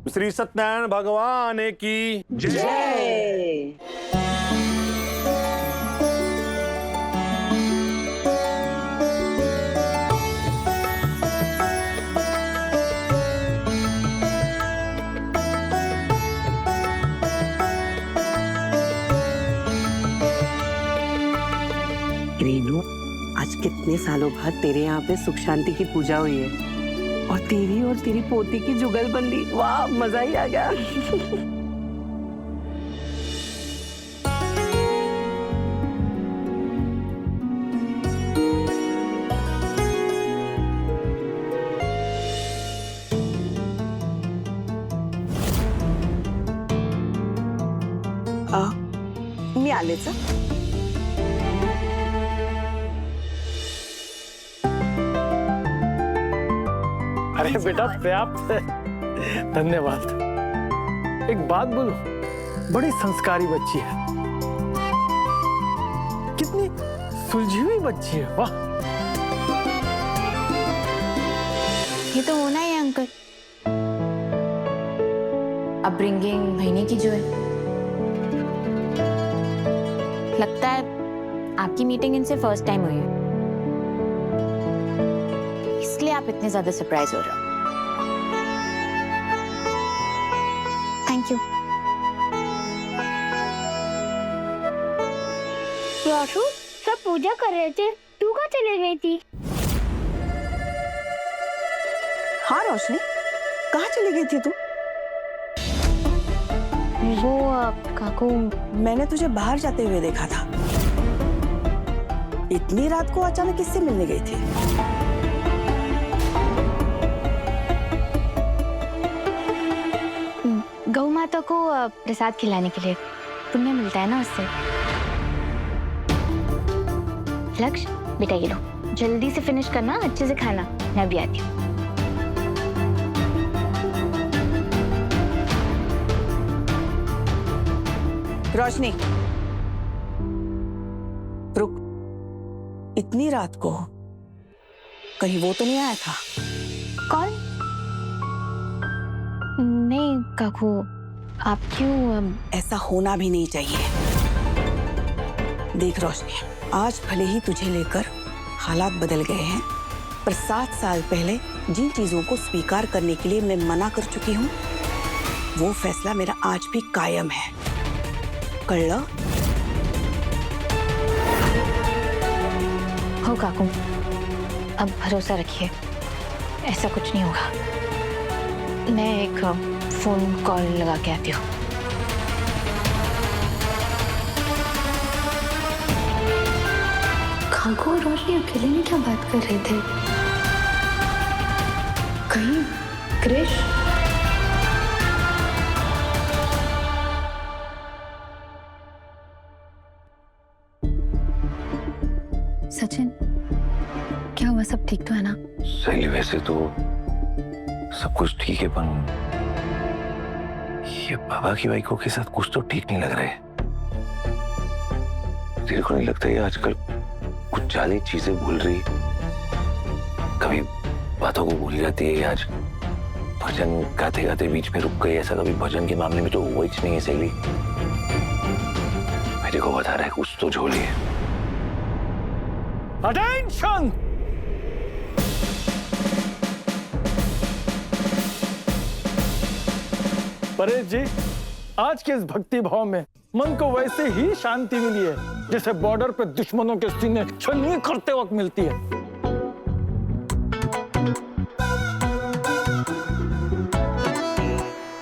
श्री सत्यनारायण भगवान की जय। रेनू, आज कितने सालों बाद तेरे यहाँ पे सुख शांति की पूजा हुई है और तेरी पोती की जुगलबंदी, वाह मजा ही आ गया। मी आलेच हं. अरे बेटा पर्याप्त है, धन्यवाद। एक बात बोलूं, बड़ी संस्कारी बच्ची है, कितनी सुलझी हुई बच्ची है, वाह। ये तो होना ही है अंकल, अपब्रिंगिंग महीने की जो है। लगता है आपकी मीटिंग इनसे फर्स्ट टाइम हुई है, इसलिए आप इतने ज्यादा सरप्राइज हो रहे हो। Thank you. रोशू, सब पूजा कर रहे थे, तू कहाँ चले गई थी? हाँ रोशनी, कहाँ चली गई थी तू? वो काकू, मैंने तुझे बाहर जाते हुए देखा था। इतनी रात को अचानक किससे मिलने गई थी? गौ माता को प्रसाद खिलाने के लिए पुण्य मिलता है ना उससे। लक्ष्य, बेटा ये लो, जल्दी से फिनिश करना, अच्छे से खाना, मैं भी आती हूँ। रोशनी, रुक, इतनी रात को कहीं वो तो नहीं आया था? कौन? नहीं काकू, आप क्यों? ऐसा होना भी नहीं चाहिए। देख रोशनी, आज भले ही तुझे लेकर हालात बदल गए हैं, पर 7 साल पहले जिन चीजों को स्वीकार करने के लिए मैं मना कर चुकी हूँ, वो फैसला मेरा आज भी कायम है। कळलं? हो काकू, अब भरोसा रखिए, ऐसा कुछ नहीं होगा। मैं एक फोन कॉल लगा के आती हूँ। काकू और रोशनी अकेले में क्या बात कर रहे थे? कहीं क्रिश? सचिन, क्या हुआ? सब ठीक तो है ना? सही, वैसे तो सब कुछ ठीक है, पर ये बाबा की बाइकों के साथ कुछ तो ठीक नहीं लग रहा है। तेरे को नहीं लगता ये आजकल कुछ ज्यादा चीजें भूल रही, कभी बातों को भूल जाती है। आज भजन गाते गाते बीच में रुक गई, ऐसा कभी भजन के मामले में तो हुआ ही नहीं है सहेली। मेरे को बता रहा है कुछ तो झोली है। अटेंशन! परेश जी, आज के इस भक्ति भाव में मन को वैसे ही शांति मिली है जैसे बॉर्डर पे दुश्मनों के सीने छलनी करते वक्त मिलती है।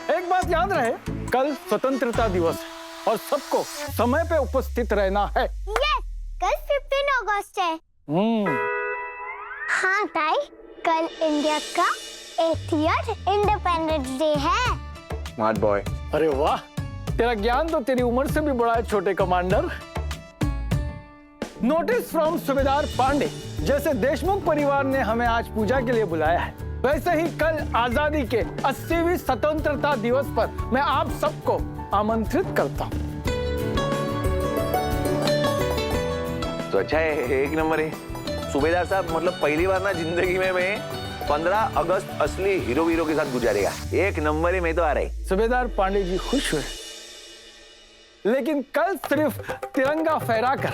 एक बात याद रहे, कल स्वतंत्रता दिवस है और सबको समय पे उपस्थित रहना है। यस, कल 15 अगस्त है। हाँ ताई, कल इंडिया का 80th इंडिपेंडेंस डे है। Smart boy. अरे वाह, तेरा ज्ञान तो तेरी उम्र से भी बड़ा है छोटे कमांडर। नोटिस फ्रॉम सूबेदार पांडे, जैसे देशमुख परिवार ने हमें आज पूजा के लिए बुलाया है, वैसे ही कल आजादी के 80वीं स्वतंत्रता दिवस पर मैं आप सबको आमंत्रित करता हूँ। तो अच्छा है, एक नंबर है सूबेदार साहब। मतलब पहली बार ना जिंदगी में मैं 15 अगस्त असली हीरो वीरो के साथ गुजारेगा। एक नंबर ही में तो आ रहे। सूबेदार पांडे जी खुश हुए, लेकिन कल सिर्फ तिरंगा फहराकर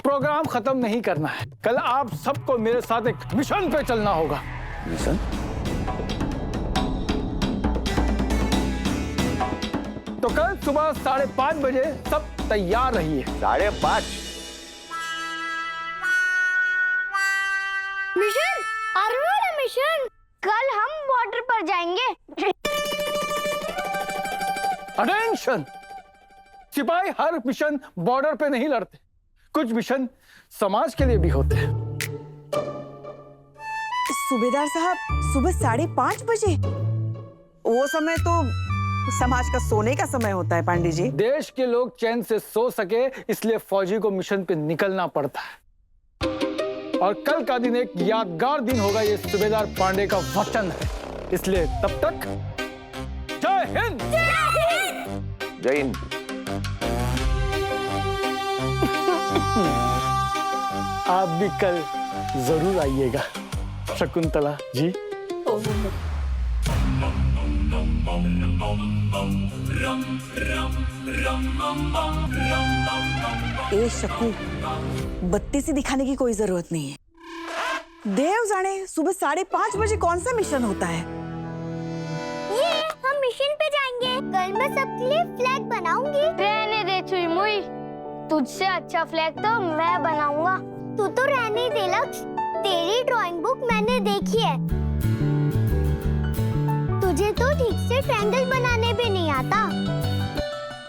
प्रोग्राम खत्म नहीं करना है। कल आप सबको मेरे साथ एक मिशन पे चलना होगा। मिशन? तो कल सुबह 5:30 बजे सब तैयार रहिए। 5:30? मिशन आर्मी वाला मिशन। कल हम बॉर्डर पर जाएंगे। अटेंशन! सिपाही हर मिशन बॉर्डर पे नहीं लड़ते, कुछ मिशन समाज के लिए भी होते हैं। सूबेदार साहब, सुबह 5:30 बजे? वो समय तो समाज का सोने का समय होता है पांडे जी। देश के लोग चैन से सो सके इसलिए फौजी को मिशन पे निकलना पड़ता है। और कल का दिन एक यादगार दिन होगा, ये सूबेदार पांडे का वचन है। इसलिए तब तक जय हिंद। जय हिंद। आप भी कल जरूर आइएगा शकुंतला जी। ए शकू, बत्ती से दिखाने की कोई जरूरत नहीं है। देव जाने सुबह 5:30 बजे कौन सा मिशन होता है। ये हम मिशन पे जाएंगे। कल मैं सबके लिए फ्लैग बनाऊंगी। रहने दे चुई मुई, तुझसे अच्छा फ्लैग तो मैं बनाऊंगा। तू तो रहने दे लक्ष्य, तेरी ड्राइंग बुक मैंने देखी है। तुझे तो ठीक से ट्रायंगल बनाने भी नहीं आता।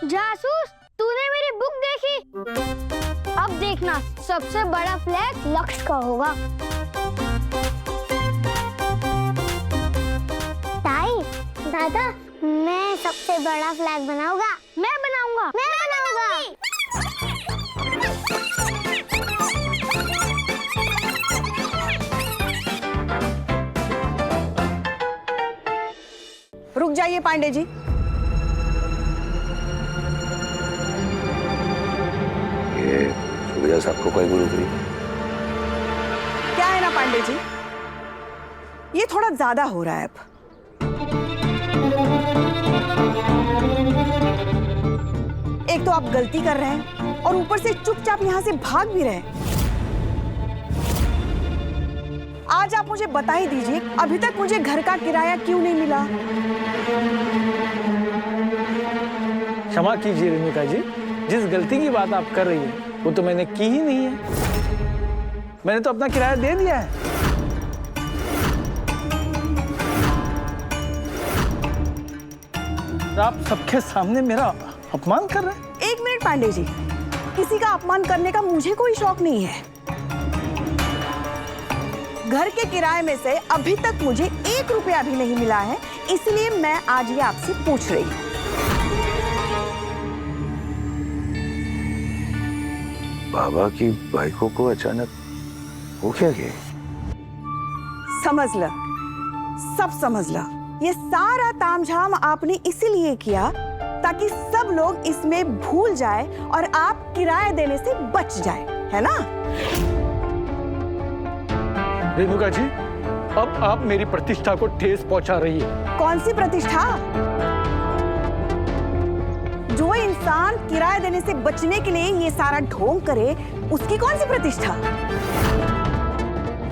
जासूस, तूने मेरी बुक देखी? अब देखना, सबसे बड़ा फ्लैग लक्ष्य का होगा। ताई, दादा, मैं सबसे बड़ा फ्लैग बनाऊंगा। मैं बनाऊंगा। मैं बनाऊंगा। रुक जाइए पांडे जी। ये सूबेदार साहब को कोई गुरु करी? क्या है ना पांडे जी, ये थोड़ा ज्यादा हो रहा है अब। एक तो आप गलती कर रहे हैं और ऊपर से चुपचाप यहाँ से भाग भी रहे हैं। आज आप मुझे बता ही दीजिए, अभी तक मुझे घर का किराया क्यों नहीं मिला? क्षमा कीजिए रेणुका जी, जिस गलती की बात आप कर रही हैं वो तो मैंने की ही नहीं है। मैंने तो अपना किराया दे दिया है। आप सबके सामने मेरा अपमान कर रहे हैं। 1 मिनट पांडे जी, किसी का अपमान करने का मुझे कोई शौक नहीं है। घर के किराए में से अभी तक मुझे 1 रुपया भी नहीं मिला है, इसलिए मैं आज ये आपसे पूछ रही हूँ। बाबा की बाइकों को अचानक हो क्या गया? समझ ल, सब समझ ल। ये सारा तामझाम आपने इसीलिए किया ताकि सब लोग इसमें भूल जाए और आप किराया देने से बच जाए, है ना? रेणुका जी, अब आप मेरी प्रतिष्ठा को ठेस पहुंचा रही है। कौन सी प्रतिष्ठा? जो इंसान किराया देने से बचने के लिए ये सारा ढोंग करे, उसकी कौन सी प्रतिष्ठा?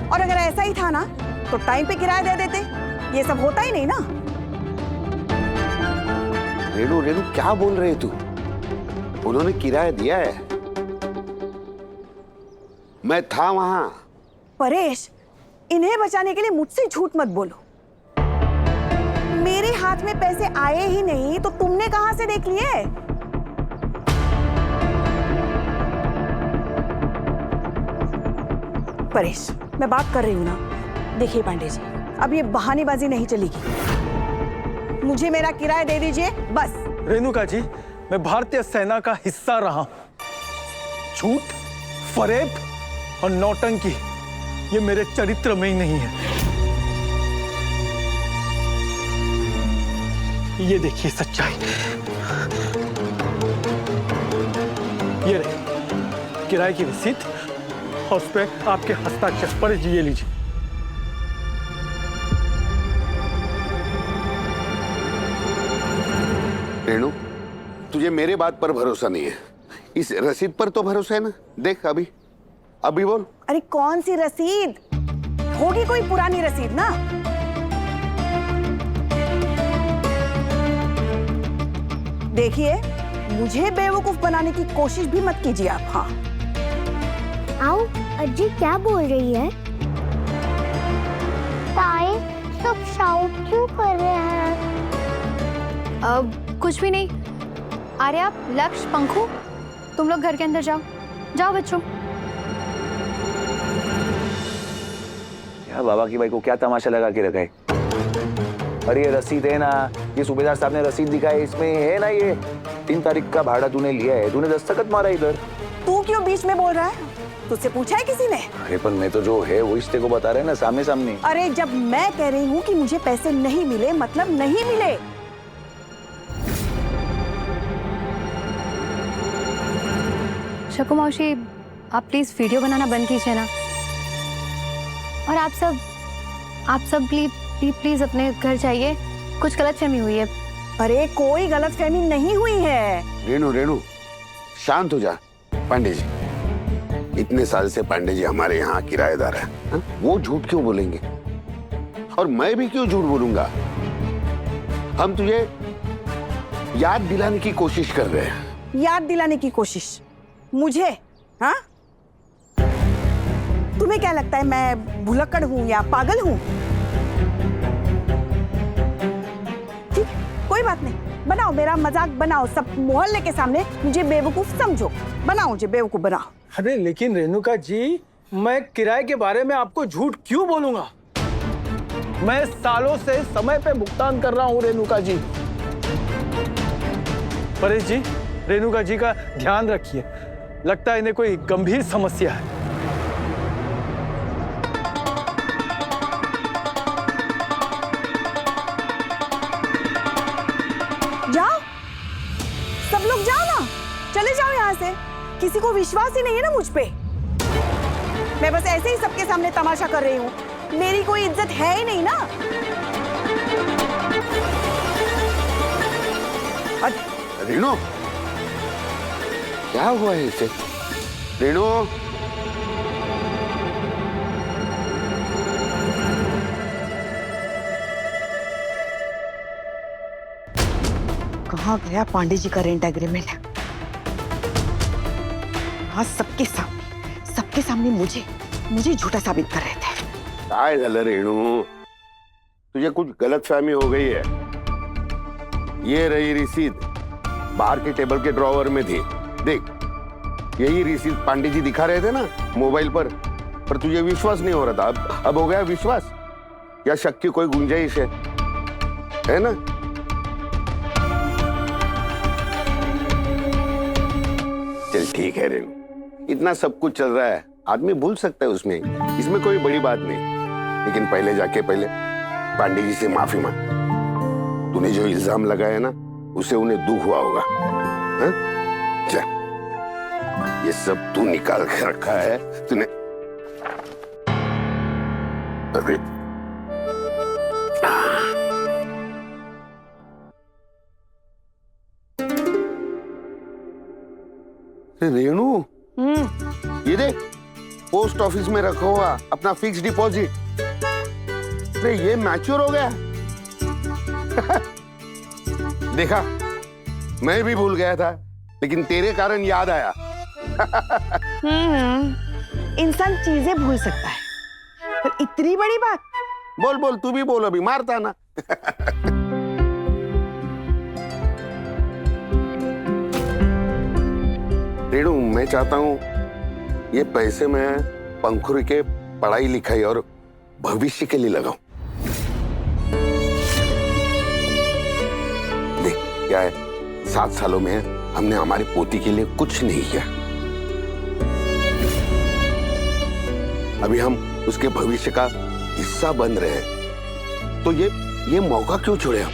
और अगर ऐसा ही था ना तो टाइम पे किराया दे देते, ये सब होता ही नहीं ना। रेणु, रेणु क्या बोल रहे तू? उन्होंने किराया दिया है, मैं था वहां। परेश, इन्हें बचाने के लिए मुझसे झूठ मत बोलो। मेरे हाथ में पैसे आए ही नहीं तो तुमने कहां से देख लिए? परेश, मैं बात कर रही हूं ना। देखिए पांडे जी, अब ये बहानेबाजी नहीं चलेगी। मुझे मेरा किराया दे दीजिए बस। रेणुका जी, मैं भारतीय सेना का हिस्सा रहा हूं। झूठ, फरेब और नौटंकी ये मेरे चरित्र में ही नहीं है। ये देखिए सच्चाई। ये रही किराए की रसीद और उस पे आपके हस्ताक्षर। परेश जी, ये लीजिए। रेणु, तुझे मेरे बात पर भरोसा नहीं है, इस रसीद पर तो भरोसा है ना? देख अभी अभी बोल। अरे कौन सी रसीद? होगी कोई पुरानी रसीद ना। देखिए, मुझे बेवकूफ बनाने की कोशिश भी मत कीजिए आप। हाँ, आओ, अज्जी क्या बोल रही है? ताई सब शाउट क्यों कर रहे हैं? अब कुछ भी नहीं। आर्या, लक्ष्य, पंखू, तुम लोग घर के अंदर जाओ। जाओ बच्चों। यार बाबा की भाई को क्या तमाशा लगा के रखा है? अरे ये रसीद है ना, ये सूबेदार साहब ने रसीद दिखाई, इसमें है ना ये 3 तारीख का भाड़ा तूने लिया है, तूने दस्तखत मारा इधर। तू क्यों बीच में बोल रहा है? तुझसे पूछा है किसी ने? अरे पर मैं तो जो है वो इसते को बता रहे हैं ना, सामने सामने। अरे जब मैं कह रही हूँ कि मुझे पैसे नहीं मिले, मतलब नहीं मिले। शकु मौसी, आप प्लीज वीडियो बनाना बंद कीजिए ना। और आप सब प्लीज अपने घर जाइए। कुछ गलतफहमी हुई है। अरे कोई गलतफहमी नहीं हुई है। रेणु शांत हो जा। पांडे जी, इतने साल से पांडे जी हमारे यहाँ किराएदार है, हा? वो झूठ क्यों बोलेंगे? और मैं भी क्यों झूठ बोलूंगा? हम तुझे याद दिलाने की कोशिश कर रहे हैं। याद दिलाने की कोशिश मुझे? हाँ, तुम्हें क्या लगता है मैं भुलक्कड़ हूं या पागल हूं? ठीक, कोई बात नहीं, बनाओ, मेरा मजाक बनाओ, सब मोहल्ले के सामने मुझे बेवकूफ समझो। बनाओ, मुझे बेवकूफ बनाओ। अरे लेकिन रेणुका जी, मैं किराए के बारे में आपको झूठ क्यों बोलूंगा? मैं सालों से समय पे भुगतान कर रहा हूँ रेणुका जी। परेश जी, रेणुका जी का ध्यान रखिए, लगता है इन्हें कोई गंभीर समस्या है। जाओ, सब लोग जाओ ना, चले जाओ यहाँ से। किसी को विश्वास ही नहीं है ना मुझ पे। मैं बस ऐसे ही सबके सामने तमाशा कर रही हूँ, मेरी कोई इज्जत है ही नहीं ना। रेणु, क्या हुआ है इसे? रेणु, कहाँ गया पांडे जी का रेंट एग्रीमेंट? हाँ, सबके सामने मुझे झूठा साबित कर रहे थे। काय झालं रेणु? तुझे कुछ गलतफहमी हो गई है। ये रही रसीद, बाहर के टेबल के ड्रॉवर में थी। देख, यही रसीद पांडे जी दिखा रहे थे ना मोबाइल पर तुझे विश्वास नहीं हो रहा था। अब हो गया विश्वास? या शक की कोई गुंजाइश है ना? चल ठीक है रेणु, इतना सब कुछ चल रहा है, आदमी भूल सकता है उसमें, इसमें कोई बड़ी बात नहीं। लेकिन पहले पांडे जी से माफी मांग। तूने जो इल्जाम लगाया ना, उसे उन्हें दुख हुआ होगा। हाँ? चल, ये सब तू निकाल के रखा है तूने। अरे रेणु, ये देख, पोस्ट ऑफिस में रखा हुआ अपना फिक्स डिपॉजिट। अरे ये मैच्योर हो गया। देखा, मैं भी भूल गया था, लेकिन तेरे कारण याद आया। इंसान चीजें भूल सकता है, पर इतनी बड़ी बात? बोल तू भी बोल, अभी मारता ना। रेणु, मैं चाहता हूं ये पैसे मैं पंखुरी के पढ़ाई लिखाई और भविष्य के लिए लगाऊं। देख क्या है, 7 सालों में हमने हमारी पोती के लिए कुछ नहीं किया। अभी हम उसके भविष्य का हिस्सा बन रहे हैं, तो ये मौका क्यों छोड़े हम?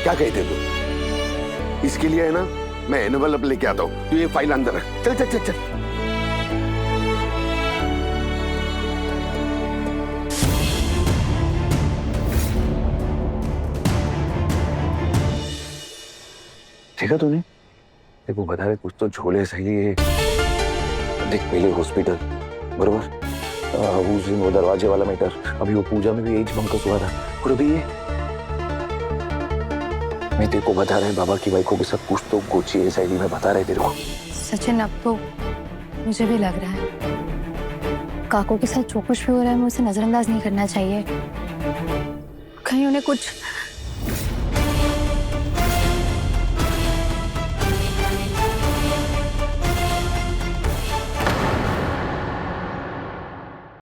क्या कहते तू? इसके लिए है ना, मैं एनवेलप लेके आता हूं, तू ये फाइल अंदर रख। चल चल चल चल। देखा तूने? देख वो बता रहे कुछ तो झोले सही है। देख पहले हॉस्पिटल बरोबर, उस दिन वो दरवाजे वाला मैटर, अभी वो पूजा में भी यही बंकस हुआ था, और अभी ये मैं तेरे को बता रहे बाबा की बाइकों के साथ कुछ तो गोची है साइड में, बता रहे तेरे को। सचिन अब तो मुझे भी लग रहा है काको के साथ जो कुछ भी हो रहा है मुझे नजरअंदाज नहीं करना चाहिए। कहीं उन्हें कुछ